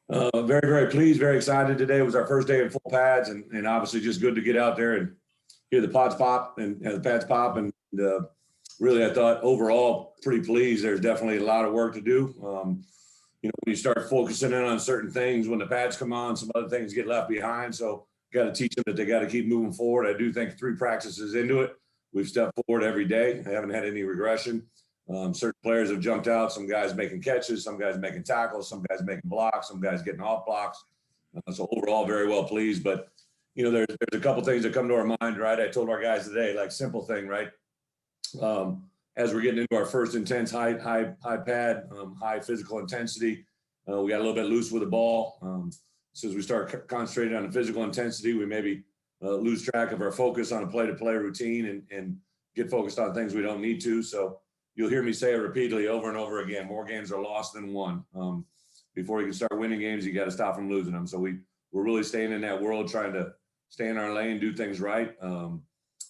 Very, very pleased, very excited. Today was our first day in full pads, and obviously just good to get out there and hear the pods pop and the pads pop. And really, I thought overall pretty pleased. There's definitely a lot of work to do. When you start focusing in on certain things, when the pads come on, some other things get left behind. So got to teach them that they got to keep moving forward. I do think 3 practices into it, we've stepped forward every day. I haven't had any regression. Certain players have jumped out, some guys making catches, some guys making tackles, some guys making blocks, some guys getting off blocks. So overall, very well pleased. But, there's a couple things that come to our mind, right? I told our guys today, like simple thing, right? As we're getting into our first intense high pad, high physical intensity, we got a little bit loose with the ball. So as we start concentrating on the physical intensity, we maybe lose track of our focus on a play-to-play routine and get focused on things we don't need to. So you'll hear me say it repeatedly over and over again. More games are lost than won. Before you can start winning games, you got to stop from losing them. So we're really staying in that world, trying to stay in our lane, do things right,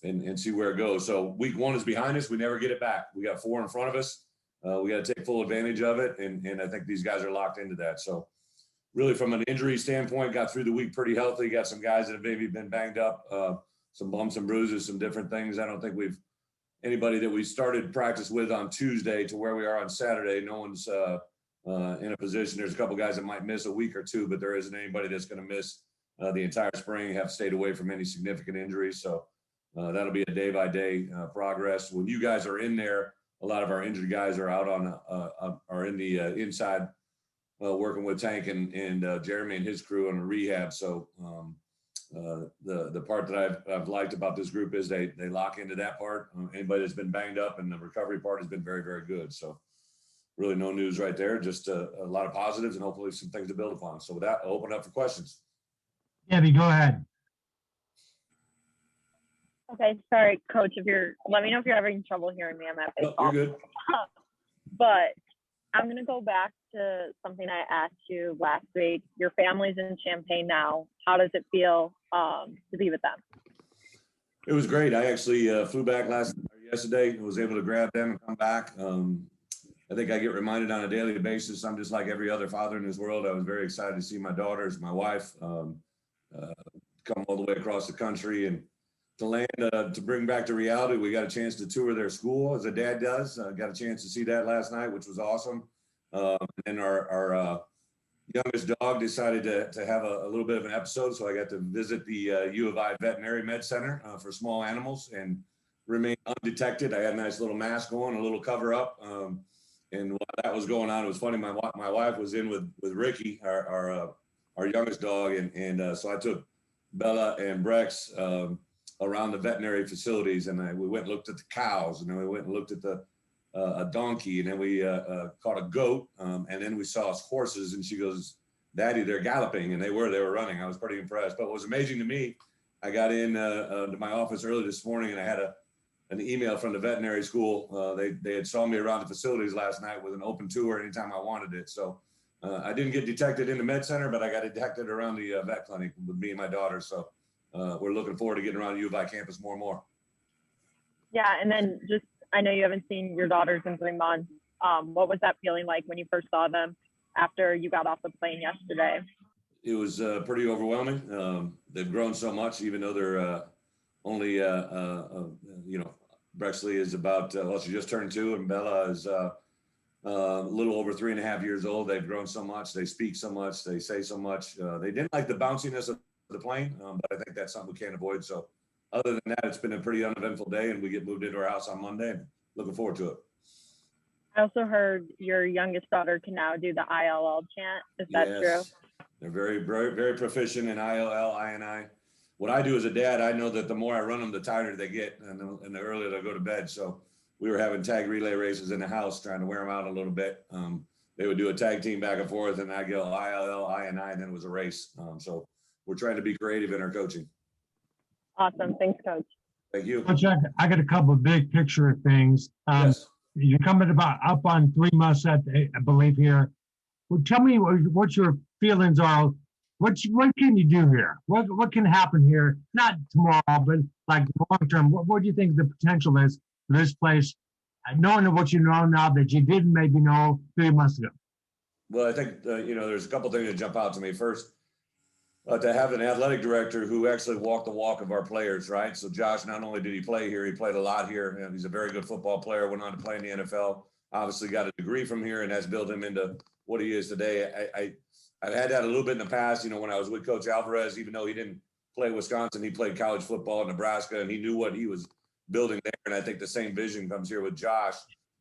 and see where it goes. So week 1 is behind us. We never get it back. We got 4 in front of us. We got to take full advantage of it, and I think these guys are locked into that. So really from an injury standpoint, got through the week pretty healthy. Got some guys that have maybe been banged up, some bumps and bruises, some different things. I don't think anybody that we started practice with on Tuesday to where we are on Saturday, no one's in a position. There's a couple guys that might miss a week or 2, but there isn't anybody that's going to miss the entire spring, have stayed away from any significant injuries. So that'll be a day-by-day progress. When you guys are in there, a lot of our injured guys are out are in the inside working with Tank and Jeremy and his crew on the rehab. So the part that I've liked about this group is they lock into that part. Anybody that's been banged up, and the recovery part has been very, very good. So really no news right there, just a lot of positives and hopefully some things to build upon. So with that, I'll open up for questions. Gabby, go ahead. Okay, sorry, Coach. Let me know if you're having trouble hearing me. I'm at baseball. You're good. But I'm going to go back to something I asked you last week. Your family's in Champaign now. How does it feel to be with them? It was great. I actually flew back yesterday. Was able to grab them and come back. I think I get reminded on a daily basis. I'm just like every other father in this world. I was very excited to see my daughters, my wife, come all the way across the country and to land, to bring back to reality. We got a chance to tour their school as a dad does. Got a chance to see that last night, which was awesome. And then our youngest dog decided to have a little bit of an episode. So I got to visit the U of I Veterinary Med Center for small animals and remain undetected. I had a nice little mask on, a little cover up. And while that was going on, it was funny. My wife was in with Ricky, our youngest dog. And so I took Bella and Brex around the veterinary facilities, and we went and looked at the cows, and then we went and looked at a donkey, and then we caught a goat, and then we saw horses, and she goes, "Daddy, they're galloping," and they were running. I was pretty impressed. But what was amazing to me, I got in to my office early this morning, and I had an email from the veterinary school. They had saw me around the facilities last night with an open tour anytime I wanted it. So I didn't get detected in the med center, but I got detected around the vet clinic with me and my daughter. So we're looking forward to getting around U of I campus more and more. Yeah, and then I know you haven't seen your daughters in 3 months. What was that feeling like when you first saw them after you got off the plane yesterday? It was pretty overwhelming. They've grown so much, even though they're only, Brexley is about, she just turned 2, and Bella is a little over 3.5 years old. They've grown so much. They speak so much. They say so much. They didn't like the bounciness of the plane, but I think that's something we can't avoid. So other than that, it's been a pretty uneventful day, and we get moved into our house on Monday, and looking forward to it. I also heard your youngest daughter can now do the ILL chant. Is that true? They're very, very, very proficient in ILL, INI. What I do as a dad, I know that the more I run them, the tighter they get, and the earlier they go to bed. So we were having tag relay races in the house, trying to wear them out a little bit. They would do a tag team back and forth, and I'd go ILL, INI, and then it was a race. So we're trying to be creative in our coaching. Awesome. Thanks, Coach. Thank you. Coach, I got a couple of big picture things. Yes. You're coming up on 3 months, I believe, here. Well, tell me what your feelings are. What can you do here? What can happen here? Not tomorrow, but like long term. What do you think the potential is for this place, knowing what you know now that you didn't maybe know 3 months ago? Well, I think, there's a couple things that jump out to me. First, to have an athletic director who actually walked the walk of our players, right? So Josh, not only did he play here, he played a lot here. And he's a very good football player, went on to play in the NFL, obviously got a degree from here and has built him into what he is today. I've had that a little bit in the past, when I was with Coach Alvarez, even though he didn't play at Wisconsin, he played college football in Nebraska and he knew what he was building there. And I think the same vision comes here with Josh.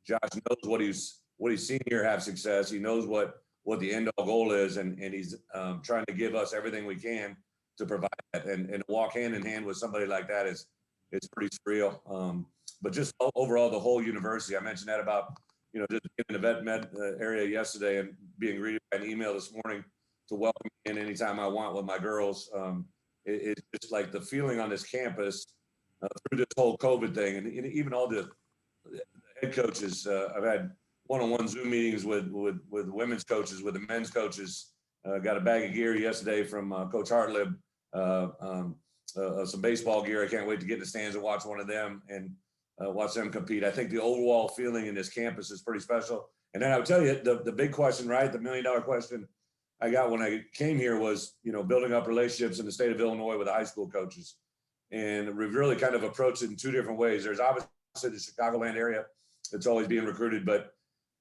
Josh knows what he's seen here have success. He knows what the end all goal is, and he's trying to give us everything we can to provide that. And walk hand in hand with somebody like that is pretty surreal. But just overall, the whole university, I mentioned that about, just being in the vet med area yesterday and being greeted by an email this morning to welcome me in anytime I want with my girls. It's just like the feeling on this campus through this whole COVID thing, and even all the head coaches. I've had one-on-one Zoom meetings with women's coaches, with the men's coaches. Got a bag of gear yesterday from Coach Hartlib, some baseball gear. I can't wait to get in the stands and watch one of them and watch them compete. I think the overall feeling in this campus is pretty special. And then I would tell you the big question, right? The $1 million question I got when I came here was, building up relationships in the state of Illinois with the high school coaches. And we've really kind of approached it in two different ways. There's obviously the Chicagoland area that's always being recruited, but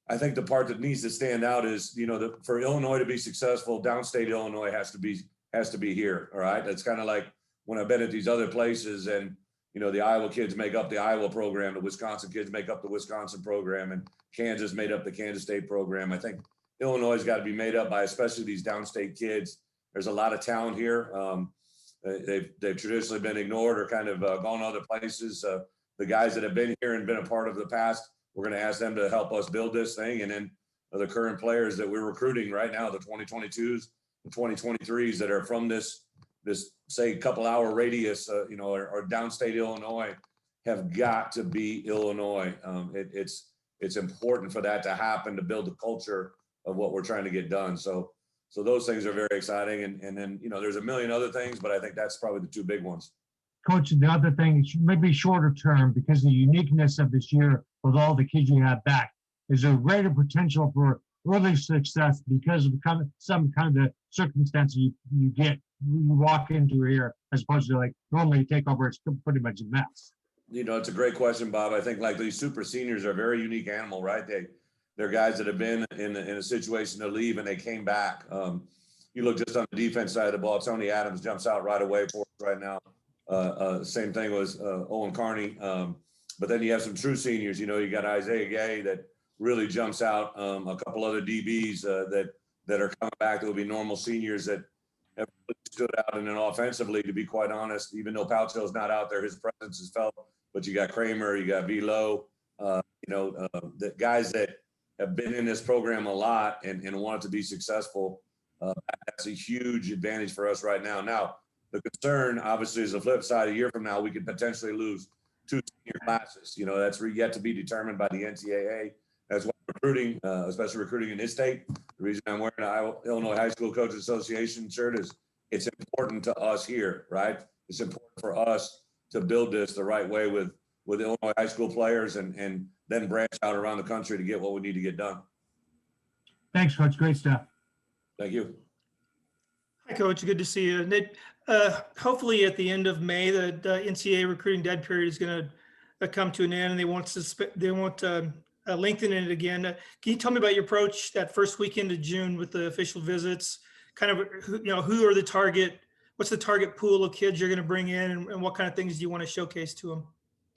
I think the part that needs to stand out is, for Illinois to be successful, downstate Illinois has to be here. All right. That's kind of like when I've been at these other places and, the Iowa kids make up the Iowa program, the Wisconsin kids make up the Wisconsin program, and Kansas made up the Kansas State program. I think Illinois has got to be made up by especially these downstate kids. There's a lot of talent here. They've traditionally been ignored or kind of gone other places. The guys that have been here and been a part of the past, we're going to ask them to help us build this thing. And then the current players that we're recruiting right now, the 2022s, the 2023s that are from this say couple hour radius, or downstate Illinois, have got to be Illinois. It's important for that to happen to build the culture of what we're trying to get done. So those things are very exciting. And then, there's a million other things, but I think that's probably the two big ones. Coach, the other thing, maybe shorter term, because the uniqueness of this year with all the kids you have back, is there greater potential for early success because of some kind of circumstances you walk into here, as opposed to like normally you take over, it's pretty much a mess. It's a great question, Bob. I think like these super seniors are a very unique animal, right? They're guys that have been in a situation to leave and they came back. You look just on the defense side of the ball, Tony Adams jumps out right away for us right now. Same thing was Owen Carney. But then you have some true seniors. You got Isaiah Gay that really jumps out. A couple other DBs that are coming back that will be normal seniors that have really stood out in an offensive league, to be quite honest. Even though Poucho's not out there, his presence is felt. But you got Kramer, you got Velo, the guys that have been in this program a lot and want to be successful. That's a huge advantage for us right now. Now, the concern, obviously, is the flip side. A year from now, we could potentially lose 2 senior classes. That's yet to be determined by the NCAA. That's why recruiting, especially recruiting in this state, the reason I'm wearing an Illinois High School Coaches Association shirt is it's important to us here, right? It's important for us to build this the right way with Illinois high school players and then branch out around the country to get what we need to get done. Thanks, Coach. Great stuff. Thank you. Hi, Coach. Good to see you. Nick, hopefully at the end of May, the NCAA recruiting dead period is going to come to an end, and they won't lengthen it again. Can you tell me about your approach that first weekend of June with the official visits? Kind of, who are the target? What's the target pool of kids you're going to bring in, and what kind of things do you want to showcase to them?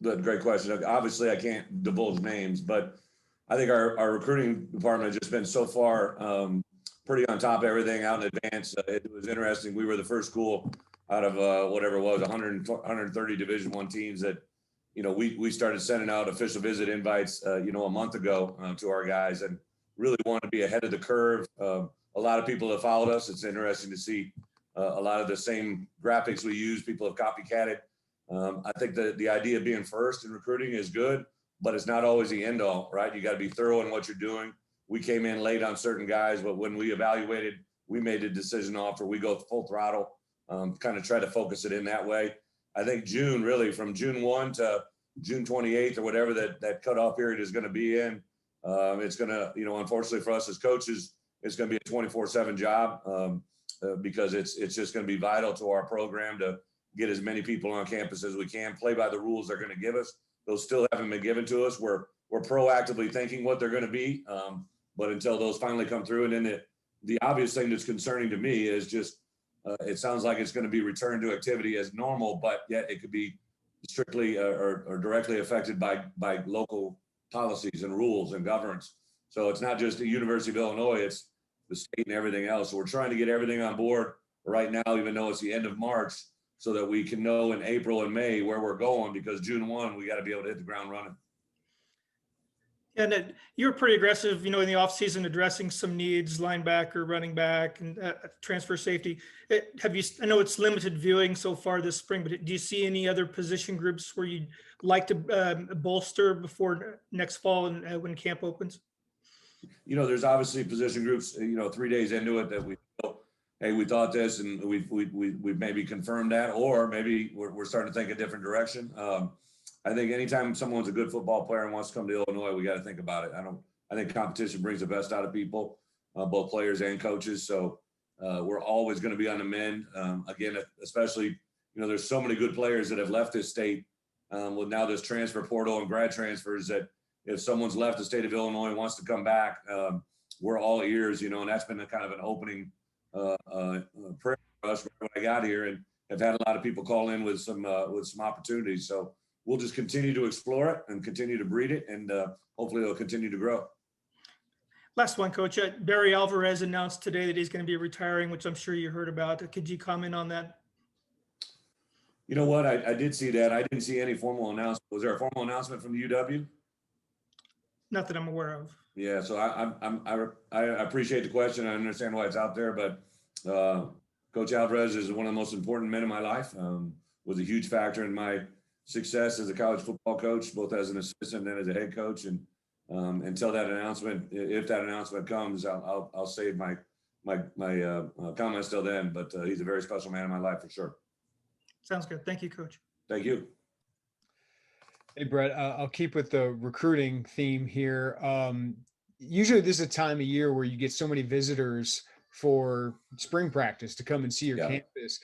Good, great question. Obviously, I can't divulge names, but I think our recruiting department has just been so far pretty on top of everything out in advance. It was interesting. We were the first school out of whatever it was, 130 Division I teams that, we started sending out official visit invites, a month ago to our guys, and really want to be ahead of the curve. A lot of people have followed us. It's interesting to see a lot of the same graphics we use. People have copycatted. I think the idea of being first in recruiting is good, but it's not always the end all, right? You got to be thorough in what you're doing. We came in late on certain guys, but when we evaluated, we made a decision off, or we go full throttle, kind of try to focus it in that way. I think June, really from June 1 to June 28th or whatever that cutoff period is going to be in, it's going to, unfortunately for us as coaches, it's going to be a 24/7 job because it's just going to be vital to our program to get as many people on campus as we can, play by the rules they're going to give us. Those still haven't been given to us. We're proactively thinking what they're going to be, but until those finally come through, and then the obvious thing that's concerning to me is just it sounds like it's going to be returned to activity as normal, but yet it could be strictly or directly affected by local policies and rules and governance. So it's not just the University of Illinois, it's the state and everything else. So we're trying to get everything on board right now, even though it's the end of March, so that we can know in April and May where we're going, because June 1, we got to be able to hit the ground running. And you were pretty aggressive, in the offseason addressing some needs, linebacker, running back, and transfer safety. I know it's limited viewing so far this spring, but do you see any other position groups where you'd like to bolster before next fall and when camp opens? There's obviously position groups, 3 days into it that we feel, hey, we thought this, and we've maybe confirmed that, or maybe we're starting to think a different direction. I think anytime someone's a good football player and wants to come to Illinois, we got to think about it. I think competition brings the best out of people, both players and coaches. So we're always going to be on the mend. Again, especially, there's so many good players that have left this state with now this transfer portal and grad transfers, that if someone's left the state of Illinois and wants to come back, we're all ears, and that's been a kind of an opening prayer for us when I got here, and have had a lot of people call in with some opportunities. So we'll just continue to explore it and continue to breed it, and hopefully it'll continue to grow. Last one, Coach. Barry Alvarez announced today that he's going to be retiring, which I'm sure you heard about. Could you comment on that? You know what? I did see that. I didn't see any formal announcement. Was there a formal announcement from the UW? Not that I'm aware of. Yeah, so I appreciate the question. I understand why it's out there, but Coach Alvarez is one of the most important men in my life. Was a huge factor in my success as a college football coach, both as an assistant and as a head coach. And until that announcement, if that announcement comes, I'll save my comments till then. But he's a very special man in my life for sure. Sounds good. Thank you, Coach. Thank you. Hey, Bret, I'll keep with the recruiting theme here. Usually this is a time of year where you get so many visitors for spring practice to come and see your campus.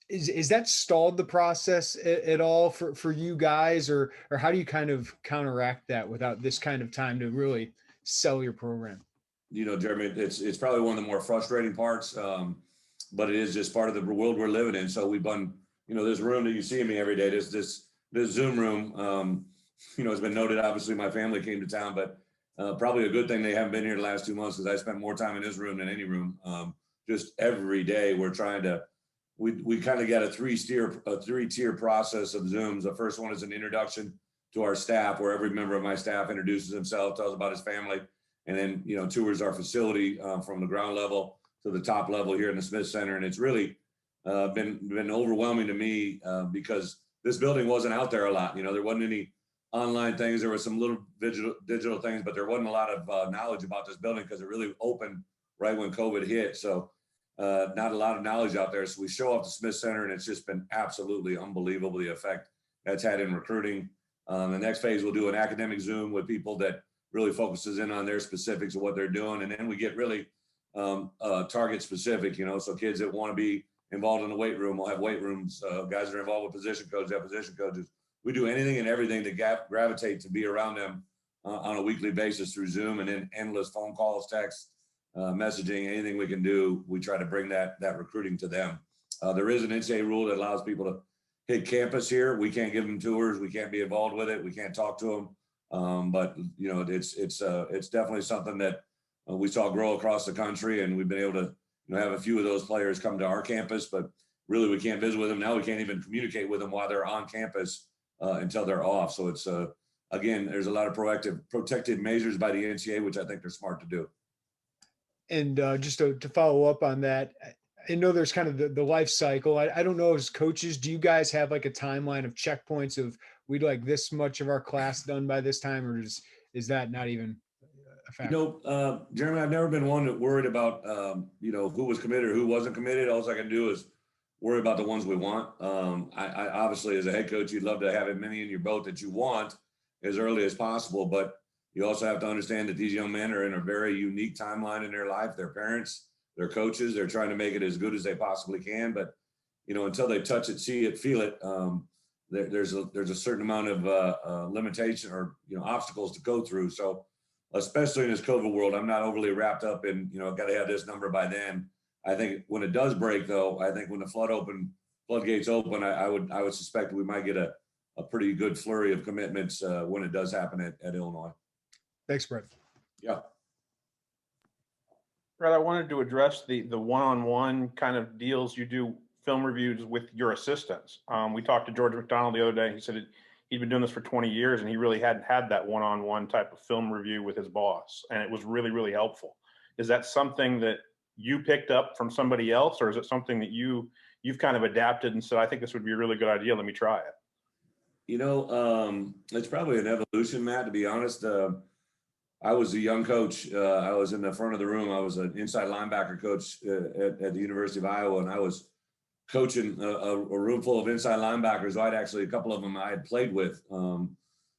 Is that stalled the process at all for you guys, or how do you kind of counteract that without this kind of time to really sell your program? Jeremy, it's probably one of the more frustrating parts, but it is just part of the world we're living in. So we've done, this room that you see me every day, this Zoom room, it's been noted, obviously my family came to town, but probably a good thing they haven't been here the last 2 months, because I spent more time in this room than any room. Just every day we're trying to, we kind of got a three-tier process of Zooms. The first one is an introduction to our staff, where every member of my staff introduces himself, tells about his family, and then, tours our facility from the ground level to the top level here in the Smith Center. And it's really been overwhelming to me because this building wasn't out there a lot. There wasn't any online things. There were some little digital things, but there wasn't a lot of knowledge about this building because it really opened right when COVID hit. So not a lot of knowledge out there. So we show up to Smith Center, and it's just been absolutely unbelievable the effect that's had in recruiting. The next phase, we'll do an academic Zoom with people that really focuses in on their specifics of what they're doing. And then we get really target specific, so kids that want to be involved in the weight room, we'll have weight rooms. Guys that are involved with position coaches, have position coaches. We do anything and everything to gravitate to be around them on a weekly basis through Zoom, and then endless phone calls, texts, messaging, anything we can do. We try to bring that recruiting to them. There is an NCAA rule that allows people to hit campus here. We can't give them tours. We can't be involved with it. We can't talk to them. But it's definitely something that we saw grow across the country, and we've been able to have a few of those players come to our campus, but really we can't visit with them. Now we can't even communicate with them while they're on campus until they're off. So it's, again, there's a lot of protective measures by the NCAA, which I think they're smart to do. And just to follow up on that, I know there's kind of the life cycle. I don't know, as coaches, do you guys have like a timeline of checkpoints of we'd like this much of our class done by this time, or is that not even a factor? Jeremy, I've never been one that worried about, who was committed or who wasn't committed. All I can do is worry about the ones we want. I obviously, as a head coach, you'd love to have as many in your boat that you want as early as possible. But, you also have to understand that these young men are in a very unique timeline in their life. Their parents, their coaches, they're trying to make it as good as they possibly can. But, until they touch it, see it, feel it, there's a certain amount of limitation or, obstacles to go through. So especially in this COVID world, I'm not overly wrapped up in, got to have this number by then. I think when it does break, though, I think when the floodgates open, I would suspect we might get a pretty good flurry of commitments when it does happen at Illinois. Thanks, Bret. Yeah. Brett, I wanted to address the one-on-one kind of deals you do, film reviews with your assistants. We talked to George McDonald the other day. He said he'd been doing this for 20 years and he really hadn't had that one-on-one type of film review with his boss. And it was really, really helpful. Is that something that you picked up from somebody else, or is it something that you've kind of adapted and said, I think this would be a really good idea, let me try it? It's probably an evolution, Matt, to be honest. I was a young coach. I was in the front of the room. I was an inside linebacker coach at the University of Iowa, and I was coaching a room full of inside linebackers. I'd actually, a couple of them I had played with.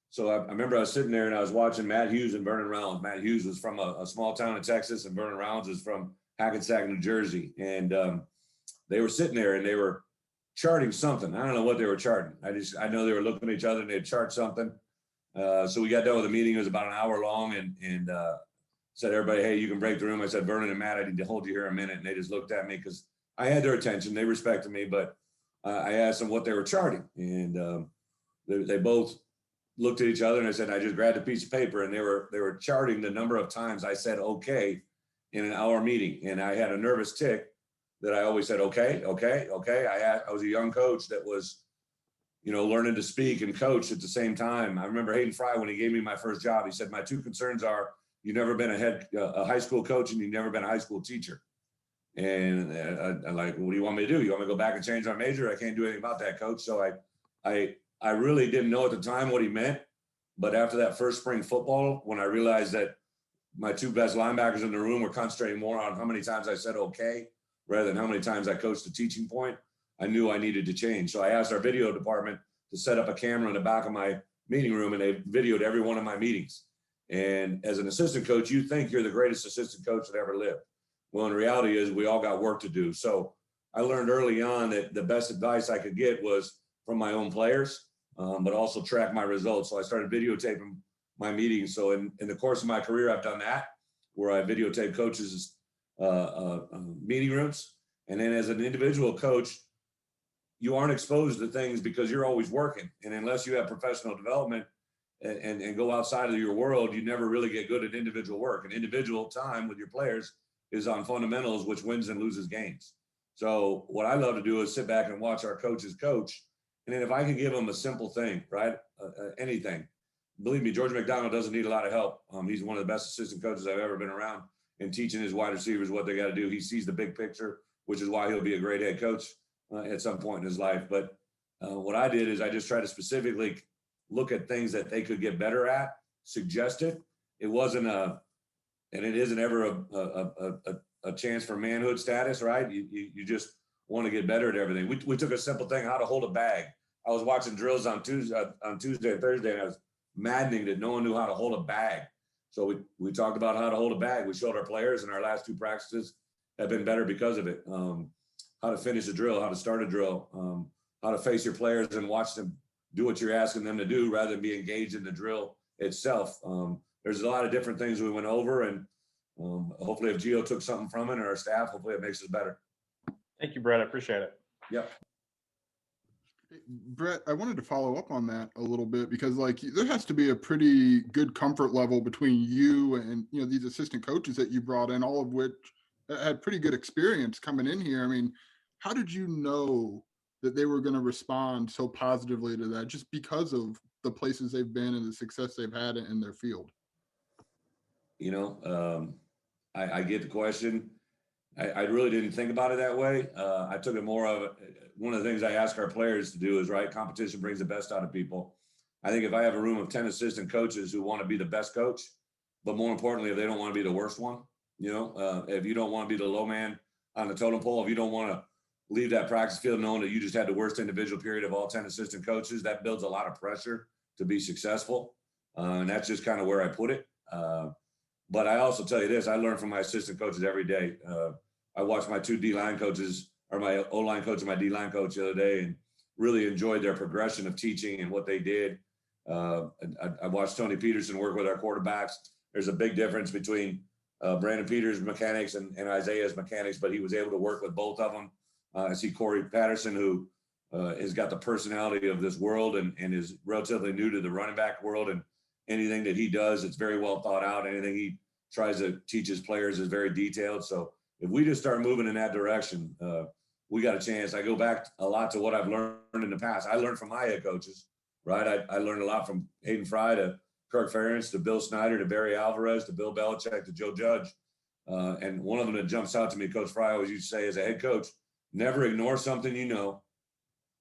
So I remember I was sitting there and I was watching Matt Hughes and Vernon Rollins. Matt Hughes was from a small town in Texas, and Vernon Rollins is from Hackensack, New Jersey. And they were sitting there and they were charting something. I don't know what they were charting. I know they were looking at each other and they'd chart something. So we got done with the meeting. It was about an hour long, and said, everybody, hey, you can break the room. I said, Vernon and Matt, I need to hold you here a minute. And they just looked at me because I had their attention. They respected me, but I asked them what they were charting. And they both looked at each other, and I said, I just grabbed a piece of paper, and they were charting the number of times I said, okay, in an hour meeting. And I had a nervous tick that I always said, okay. I was a young coach that was, learning to speak and coach at the same time. I remember Hayden Fry, when he gave me my first job, he said, my two concerns are you've never been a high school coach and you've never been a high school teacher. And I'm like, what do you want me to do? You want me to go back and change my major? I can't do anything about that, coach. So I really didn't know at the time what he meant. But after that first spring football, when I realized that my two best linebackers in the room were concentrating more on how many times I said okay, rather than how many times I coached the teaching point, I knew I needed to change. So I asked our video department to set up a camera in the back of my meeting room, and they videoed every one of my meetings. And as an assistant coach, you think you're the greatest assistant coach that ever lived. Well, in reality is we all got work to do. So I learned early on that the best advice I could get was from my own players, but also track my results. So I started videotaping my meetings. So in the course of my career, I've done that, where I videotape coaches' meeting rooms. And then as an individual coach, you aren't exposed to things because you're always working. And unless you have professional development and go outside of your world, you never really get good at individual work. And individual time with your players is on fundamentals, which wins and loses games. So what I love to do is sit back and watch our coaches coach. And then if I can give them a simple thing, right? Anything. Believe me, George McDonald doesn't need a lot of help. He's one of the best assistant coaches I've ever been around in teaching his wide receivers what they got to do. He sees the big picture, which is why he'll be a great head coach at some point in his life. But what I did is I just tried to specifically look at things that they could get better at, suggest it. It wasn't and it isn't ever a chance for manhood status, right? You just want to get better at everything. We took a simple thing, how to hold a bag. I was watching drills on Tuesday and Thursday, and I was maddening that no one knew how to hold a bag. So we talked about how to hold a bag. We showed our players, and our last two practices have been better because of it. How to finish a drill, how to start a drill, how to face your players and watch them do what you're asking them to do rather than be engaged in the drill itself. There's a lot of different things we went over, and hopefully if Gio took something from it, or our staff, hopefully it makes us better. Thank you, Brett. I appreciate it. Yep. Brett, I wanted to follow up on that a little bit because there has to be a pretty good comfort level between you and, these assistant coaches that you brought in, all of which had pretty good experience coming in here. I mean, how did you know that they were going to respond so positively to that just because of the places they've been and the success they've had in their field? I get the question. I really didn't think about it that way. I took it more of one of the things I ask our players to do is, right, competition brings the best out of people. I think if I have a room of 10 assistant coaches who want to be the best coach, but more importantly, if they don't want to be the worst one, if you don't want to be the low man on the totem pole, if you don't want to leave that practice field knowing that you just had the worst individual period of all 10 assistant coaches, that builds a lot of pressure to be successful. And that's just kind of where I put it. But I also tell you this, I learn from my assistant coaches every day. I watched my 2 D-line coaches, or my O-line coach and my D-line coach the other day, and really enjoyed their progression of teaching and what they did. I watched Tony Peterson work with our quarterbacks. There's a big difference between Brandon Peters' mechanics and Isaiah's mechanics, but he was able to work with both of them. I see Corey Patterson, who has got the personality of this world and is relatively new to the running back world. And anything that he does, it's very well thought out. Anything he tries to teach his players is very detailed. So if we just start moving in that direction, we got a chance. I go back a lot to what I've learned in the past. I learned from my head coaches, right? I learned a lot from Hayden Fry to Kirk Ferentz to Bill Snyder to Barry Alvarez to Bill Belichick to Joe Judge. And one of them that jumps out to me, Coach Fry always used to say as a head coach, never ignore something you know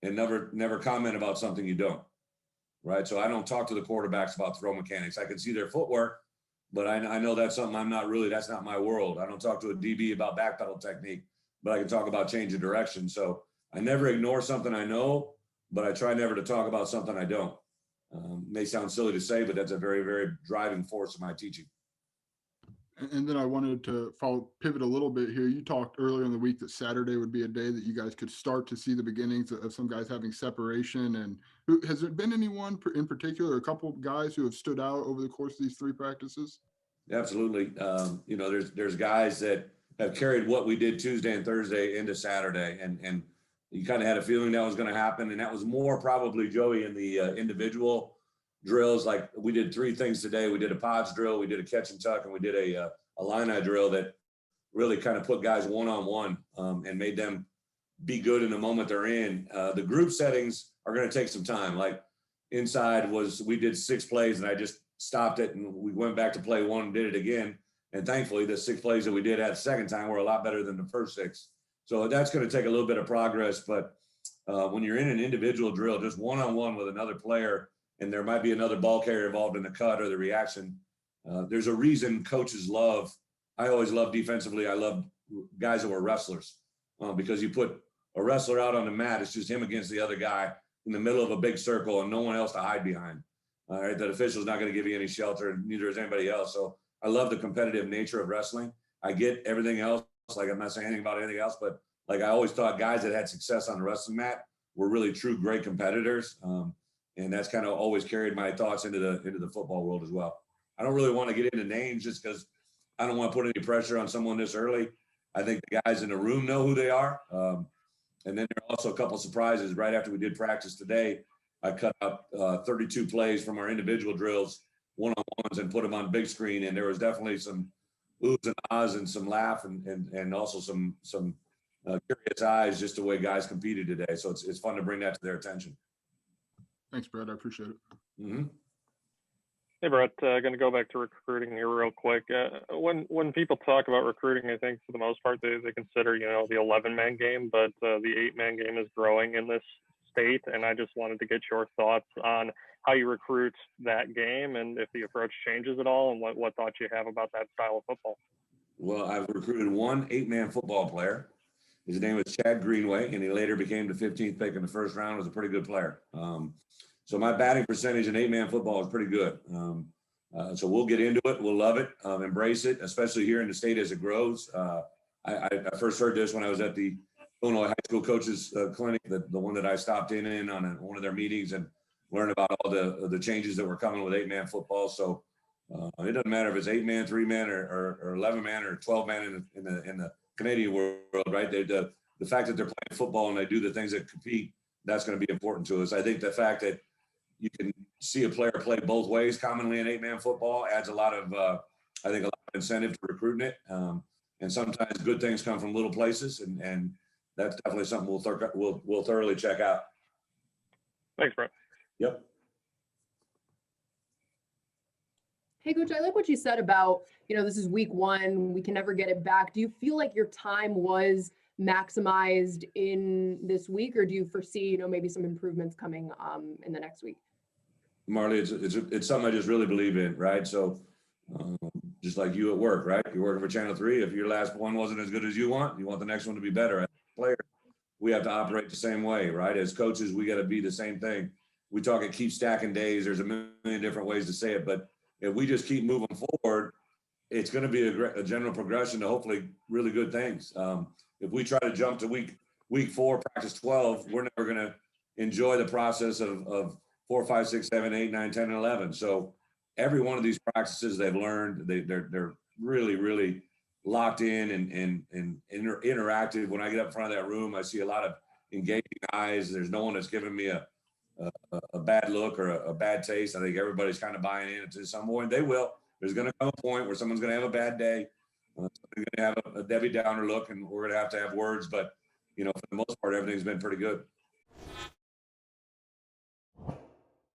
and never comment about something you don't, right? So I don't talk to the quarterbacks about throw mechanics. I can see their footwork, but I know that's something that's not my world. I don't talk to a DB about backpedal technique, but I can talk about change of direction. So I never ignore something I know, but I try never to talk about something I don't. May sound silly to say, but that's a very, very driving force of my teaching. And then I wanted to pivot a little bit here. You talked earlier in the week that Saturday would be a day that you guys could start to see the beginnings of some guys having separation. And has there been anyone in particular, a couple of guys who have stood out over the course of these 3 practices? Absolutely. There's guys that have carried what we did Tuesday and Thursday into Saturday, and you kind of had a feeling that was going to happen. And that was more probably, Joey, in the individual drills. Like we did 3 things today. We did a pods drill, we did a catch and tuck, and we did a line drill that really kind of put guys one-on-one and made them be good in the moment they're in. The group settings are going to take some time. Like inside we did 6 plays and I just stopped it and we went back to play 1 and did it again. And thankfully the 6 plays that we did at the second time were a lot better than the first 6. So that's going to take a little bit of progress. But when you're in an individual drill, just one-on-one with another player, and there might be another ball carrier involved in the cut or the reaction. There's a reason coaches I always love defensively. I love guys that were wrestlers because you put a wrestler out on the mat, it's just him against the other guy in the middle of a big circle and no one else to hide behind. All right, that official's not going to give you any shelter, and neither is anybody else. So I love the competitive nature of wrestling. I get everything else. Like I'm not saying anything about anything else, but like I always thought guys that had success on the wrestling mat were really true great competitors. And that's kind of always carried my thoughts into the football world as well. I don't really want to get into names just because I don't want to put any pressure on someone this early. I think the guys in the room know who they are. And then there are also a couple of surprises. Right after we did practice today, I cut up 32 plays from our individual drills, one-on-ones, and put them on big screen. And there was definitely some oohs and ahs and some laugh and also some curious eyes just the way guys competed today. So it's fun to bring that to their attention. Thanks, Brett. I appreciate it. Mm-hmm. Hey, Brett, going to go back to recruiting here real quick. When people talk about recruiting, I think for the most part, they consider, the 11-man game, but the 8-man game is growing in this state. And I just wanted to get your thoughts on how you recruit that game and if the approach changes at all and what thoughts you have about that style of football. Well, I've recruited 1 8-man football player. His name was Chad Greenway, and he later became the 15th pick in the first round. Was a pretty good player. So my batting percentage in 8-man football is pretty good. So we'll get into it. We'll love it, embrace it, especially here in the state as it grows. I first heard this when I was at the Illinois High School Coaches Clinic, the one that I stopped in on one of their meetings and learned about all the changes that were coming with 8-man football. So it doesn't matter if it's 8-man, 3-man, or 11-man or 12-man in the Canadian world, right? The fact that they're playing football and they do the things that compete, that's going to be important to us. I think the fact that you can see a player play both ways commonly in 8-man football adds a lot of incentive to recruiting it. And sometimes good things come from little places, and that's definitely something we'll thoroughly check out. Thanks, Brett. Yep. Hey, Coach, I like what you said about, this is week 1. We can never get it back. Do you feel like your time was maximized in this week, or do you foresee, maybe some improvements coming in the next week? Marley, it's something I just really believe in, right? So just like you at work, right? You're working for Channel 3. If your last one wasn't as good as you want the next one to be better. As a player, we have to operate the same way, right? As coaches, we got to be the same thing. we talk and keep stacking days. There's a million different ways to say it, but if we just keep moving forward, it's going to be a general progression to hopefully really good things. If we try to jump to week 4, practice 12, we're never going to enjoy the process of 4, 5, 6, 7, 8, 9, 10, and 11. So every one of these practices they've learned, they're really, really locked in and interactive. When I get up in front of that room, I see a lot of engaging eyes. There's no one that's giving me a bad look or a bad taste. I think everybody's kind of buying in. To some point, they will. There's going to come a point where someone's going to have a bad day. Somebody's going to have a Debbie Downer look, and we're going to have words. But, for the most part, everything's been pretty good.